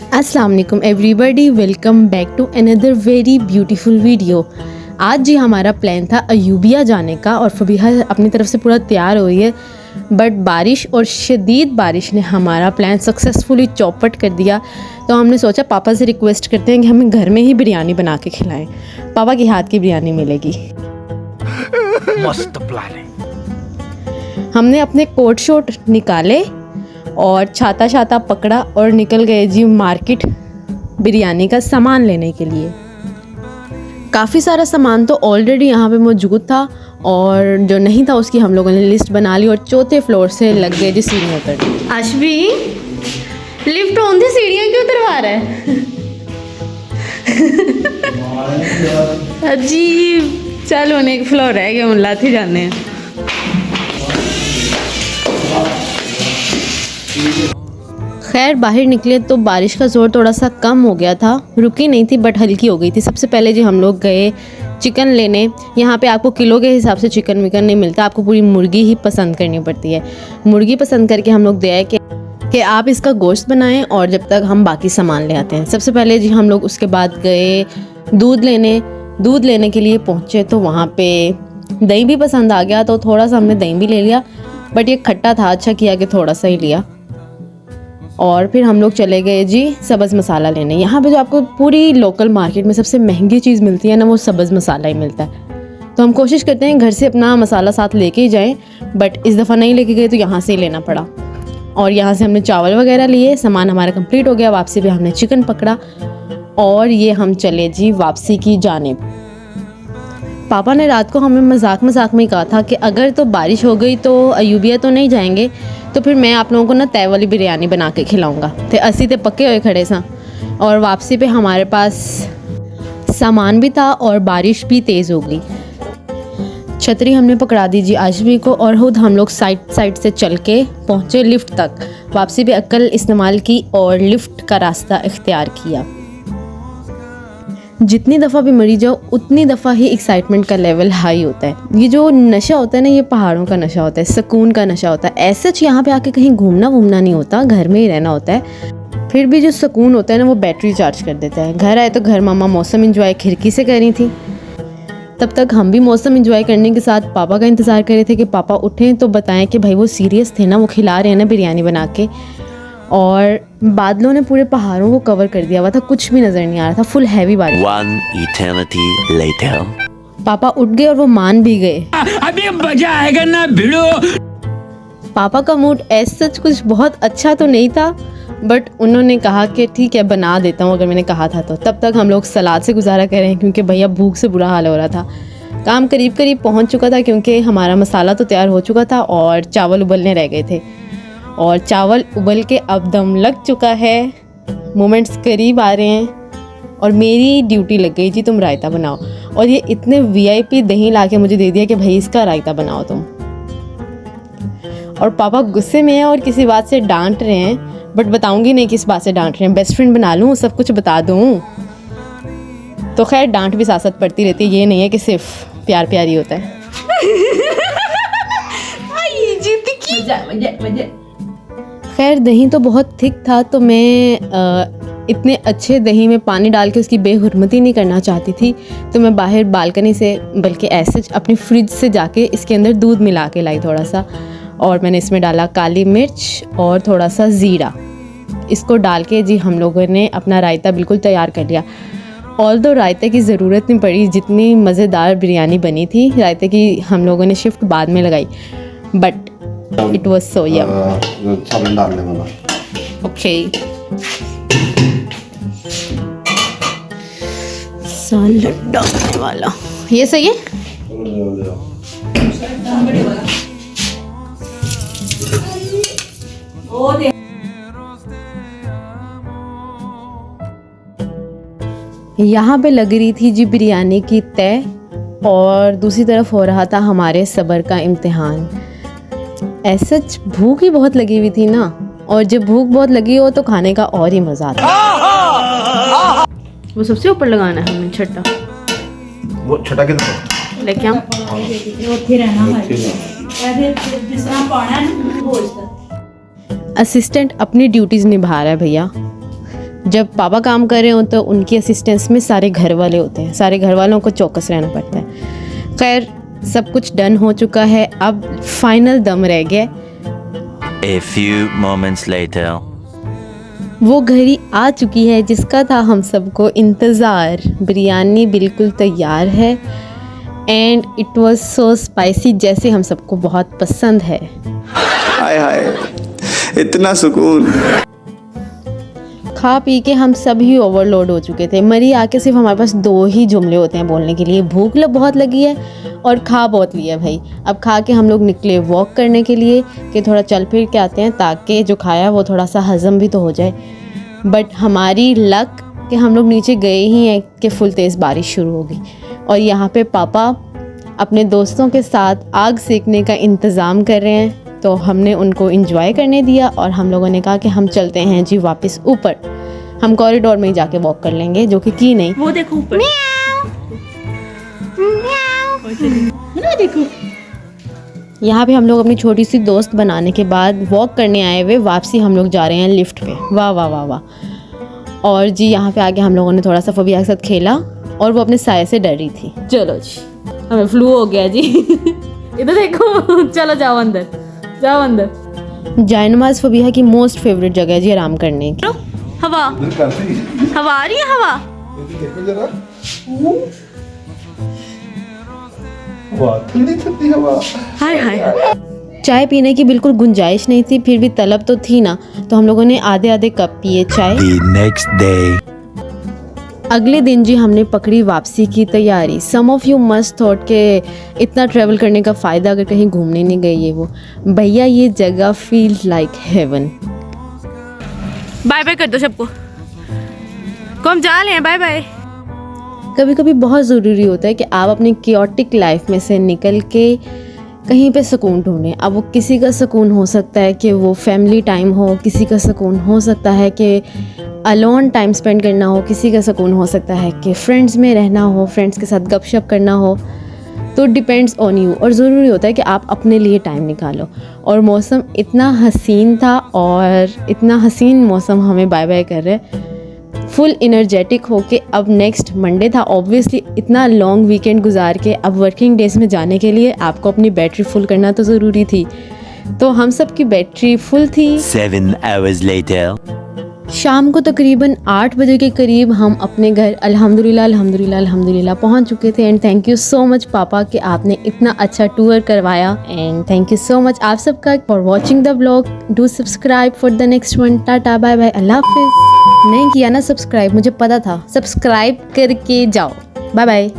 अस्सलाम वालेकुम everybody, welcome back to another very beautiful video. आज जी हमारा प्लान था अयूबिया जाने का और फबीहा अपनी तरफ से पूरा तैयार हुई है, बट बारिश और शदीद बारिश ने हमारा प्लान सक्सेसफुली चौपट कर दिया। तो हमने सोचा पापा से रिक्वेस्ट करते हैं कि हमें घर में ही बिरयानी बना के खिलाएं। पापा के हाथ की बिरयानी मिलेगी। मस्त प्लान है। हमने अपने कोट शोट निकाले और छाता छाता पकड़ा और निकल गए जी मार्केट बिरयानी का सामान लेने के लिए। काफ़ी सारा सामान तो ऑलरेडी यहाँ पे मौजूद था और जो नहीं था उसकी हम लोगों ने लिस्ट बना ली और चौथे फ्लोर से लग गए जी सीढ़ियों पर। आशवी लिफ्ट ऑन थी, सीढ़ियाँ क्यों उतरवा रहा है? अजीब। चल उन्हें एक फ्लोर रह गया, उन लाते जाने हैं। खैर बाहर निकले तो बारिश का ज़ोर थोड़ा सा कम हो गया था, रुकी नहीं थी बट हल्की हो गई थी। सबसे पहले जी हम लोग गए चिकन लेने। यहाँ पे आपको किलो के हिसाब से चिकन विकन नहीं मिलता, आपको पूरी मुर्गी ही पसंद करनी पड़ती है। मुर्गी पसंद करके हम लोग दे आए कि आप इसका गोश्त बनाएं और जब तक हम बाकी सामान ले आते हैं। सबसे पहले जी हम लोग उसके बाद गए दूध लेने के लिए पहुँचे तो वहाँ पे दही भी पसंद आ गया तो थोड़ा सा हमने दही भी ले लिया, बट ये खट्टा था, अच्छा किया कि थोड़ा सा ही लिया। और फिर हम लोग चले गए जी सब्ज़ मसाला लेने। यहाँ पे जो आपको पूरी लोकल मार्केट में सबसे महंगी चीज़ मिलती है ना, वो सब्ज़ मसाला ही मिलता है। तो हम कोशिश करते हैं घर से अपना मसाला साथ लेके ही जाएं, बट इस दफ़ा नहीं लेके गए तो यहाँ से ही लेना पड़ा। और यहाँ से हमने चावल वगैरह लिए, सामान हमारा कंप्लीट हो गया। वापसी पे हमने चिकन पकड़ा और ये हम चले जी वापसी की जानिब। पापा ने रात को हमें मजाक में ही कहा था कि अगर तो बारिश हो गई तो अयूबिया तो नहीं जाएंगे, तो फिर मैं आप लोगों को ना तय वाली बिरयानी बना के खिलाऊंगा। थे असी ते पक्के हुए खड़े सा। और वापसी पे हमारे पास सामान भी था और बारिश भी तेज़ हो गई। छतरी हमने पकड़ा दी जी आशवी को और खुद हम लोग साइड से चल के पहुँचे लिफ्ट तक। वापसी पे अक्ल इस्तेमाल की और लिफ्ट का रास्ता इख्तियार किया। जितनी दफ़ा भी मरी जाओ उतनी दफ़ा ही एक्साइटमेंट का लेवल हाई होता है। ये जो नशा होता है ना, ये पहाड़ों का नशा होता है, सुकून का नशा होता है। ऐसे यहाँ पे आके कहीं घूमना नहीं होता, घर में ही रहना होता है। फिर भी जो सुकून होता है ना, वो बैटरी चार्ज कर देता है। घर आए तो घर मामा मौसम इंजॉय खिड़की से कर रही थी। तब तक हम भी मौसम इंजॉय करने के साथ पापा का इंतज़ार कर रहे थे कि पापा उठें तो बताएं कि भाई वो सीरियस थे ना, वो खिला रहे हैं ना बिरयानी बना के। और बादलों ने पूरे पहाड़ों को कवर कर दिया हुआ था, कुछ भी नजर नहीं आ रहा था, फुल हैवी बारिश। One eternity later. पापा उठ गए और वो मान भी गए। अभी मजा आएगा ना भिड़ो। पापा का मूड ऐसा कुछ बहुत अच्छा तो नहीं था, बट उन्होंने कहा कि ठीक है बना देता हूँ अगर मैंने कहा था तो। तब तक हम लोग सलाद से गुजारा कर रहे हैं क्योंकि भैया भूख से बुरा हाल हो रहा था। काम करीब पहुँच चुका था क्योंकि हमारा मसाला तो तैयार हो चुका था और चावल उबलने रह गए थे। और चावल उबल के अब दम लग चुका है, मोमेंट्स करीब आ रहे हैं और मेरी ड्यूटी लग गई जी तुम रायता बनाओ। और ये इतने VIP दही ला के मुझे दे दिया कि भाई इसका रायता बनाओ तुम। और पापा गुस्से में हैं और किसी बात से डांट रहे हैं, बट बताऊंगी नहीं किस बात से डांट रहे हैं। बेस्ट फ्रेंड बना लूँ, सब कुछ बता दूँ। तो खैर डांट भी साथ साथ पड़ती रहती है, ये नहीं है कि सिर्फ प्यार ही होता है। खैर दही तो बहुत थिक था तो मैं इतने अच्छे दही में पानी डाल के उसकी बेहुरमती नहीं करना चाहती थी, तो मैं बाहर बालकनी से बल्कि ऐसे अपनी फ्रिज से जाके इसके अंदर दूध मिला के लाई थोड़ा सा। और मैंने इसमें डाला काली मिर्च और थोड़ा सा ज़ीरा। इसको डाल के जी हम लोगों ने अपना रायता बिल्कुल तैयार कर लिया। ऑल्दो रायते की ज़रूरत नहीं पड़ी, जितनी मज़ेदार बिरयानी बनी थी रायते की हम लोगों ने शिफ्ट बाद में लगाई, but it was so yum. सालन डालने वाला। Okay. सालन डालने वाला, ये सही है। यहाँ पे लग रही थी जी बिरयानी की तय और दूसरी तरफ हो रहा था हमारे सब्र का इम्तिहान। ऐसा भूख ही बहुत लगी हुई थी ना, और जब भूख बहुत लगी हो तो खाने का और ही मज़ा आता है। वो सबसे ऊपर लगाना है हमें छठा, वो छठा किधर लेके हम असिस्टेंट अपनी ड्यूटीज़ निभा रहा है भैया। जब पापा काम कर रहे हो तो उनकी असिस्टेंस में सारे घर वाले होते हैं, सारे घर वालों को चौकस रहना पड़ता है। खैर सब कुछ डन हो चुका है, अब फाइनल दम रह गया। A few moments later. वो घड़ी आ चुकी है जिसका था हम सबको इंतज़ार। बिरयानी बिल्कुल तैयार है and it was so spicy, जैसे हम सबको बहुत पसंद है। हाय हाय, इतना सुकून। खा पी के हम सभी ओवरलोड हो चुके थे। मरी आके सिर्फ हमारे पास 2 ही जुमले होते हैं बोलने के लिए, भूख बहुत लगी है और खा बहुत लिया भाई। अब खा के हम लोग निकले वॉक करने के लिए कि थोड़ा चल फिर के आते हैं ताकि जो खाया वो थोड़ा सा हज़म भी तो हो जाए। बट हमारी लक कि हम लोग नीचे गए ही हैं कि फुल तेज़ बारिश शुरू हो गई और यहाँ पे पापा अपने दोस्तों के साथ आग सेकने का इंतज़ाम कर रहे हैं, तो हमने उनको एंजॉय करने दिया और हम लोगों ने कहा कि हम चलते हैं जी वापस ऊपर। हम कॉरिडोर में ही जाके वॉक कर लेंगे, जो कि की नहीं। वो देखो ऊपर, देखो यहाँ पे हम लोग अपनी छोटी सी दोस्त बनाने के बाद वॉक करने आए हुए वापसी हम लोग जा रहे हैं लिफ्ट पे। वाह वाह वाह वाह। और जी यहाँ पे आके हम लोगों ने थोड़ा सा फबिया के साथ खेला और वो अपने साये से डर रही थी। चलो जी हमें फ्लू हो गया जी। इधर देखो, चलो जाओ अंदर, जाओ अंदर। जायनमाज फबिया की मोस्ट फेवरेट जगह है जी आराम करने की। हवा हवा आ रही है, हवा देखो जरा, वाह ठंडी ठंडी हवा। हाय हाय। चाय पीने की बिल्कुल गुंजाइश नहीं थी, फिर भी तलब तो थी ना, तो हम लोगों ने आधे आधे कप पिए चाय। The next day. अगले दिन जी हमने पकड़ी वापसी की तैयारी। सम ऑफ यू मस्ट थॉट के इतना ट्रैवल करने का फ़ायदा अगर कहीं घूमने नहीं गई है वो। भैया ये जगह feel like heaven. Bye bye कर दो सबको, को हम जा रहे हैं, बाय बाय। कभी कभी बहुत ज़रूरी होता है कि आप अपनी क्योटिक लाइफ में से निकल के कहीं पे सुकून ढूंढें। अब वो किसी का सुकून हो सकता है कि वो फैमिली टाइम हो, किसी का सुकून हो सकता है कि अलोन टाइम स्पेंड करना हो, किसी का सुकून हो सकता है कि फ्रेंड्स में रहना हो, फ्रेंड्स के साथ गपशप करना हो। तो डिपेंड्स ऑन यू, और ज़रूरी होता है कि आप अपने लिए टाइम निकालो। और मौसम इतना हसीन था और इतना हसीन मौसम हमें बाय बाय कर रहे, फुल इनर्जेटिक होके। अब नेक्स्ट मंडे था, ऑब्वियसली इतना लॉन्ग वीकेंड गुजार के अब वर्किंग डेज में जाने के लिए आपको अपनी बैटरी फुल करना तो ज़रूरी थी। तो हम सब की बैटरी फुल थी। 7 hours later. शाम को तकरीबन 8 बजे के करीब हम अपने घर अल्हम्दुलिल्लाह पहुंच चुके थे। And thank you so much पापा कि आपने इतना अच्छा टूर करवाया। And thank you so much आप सबका for watching the vlog. Do subscribe for the next one. Tata bye bye, अल्लाह हाफिज़। नहीं किया ना सब्सक्राइब, मुझे पता था, सब्सक्राइब करके जाओ। Bye bye.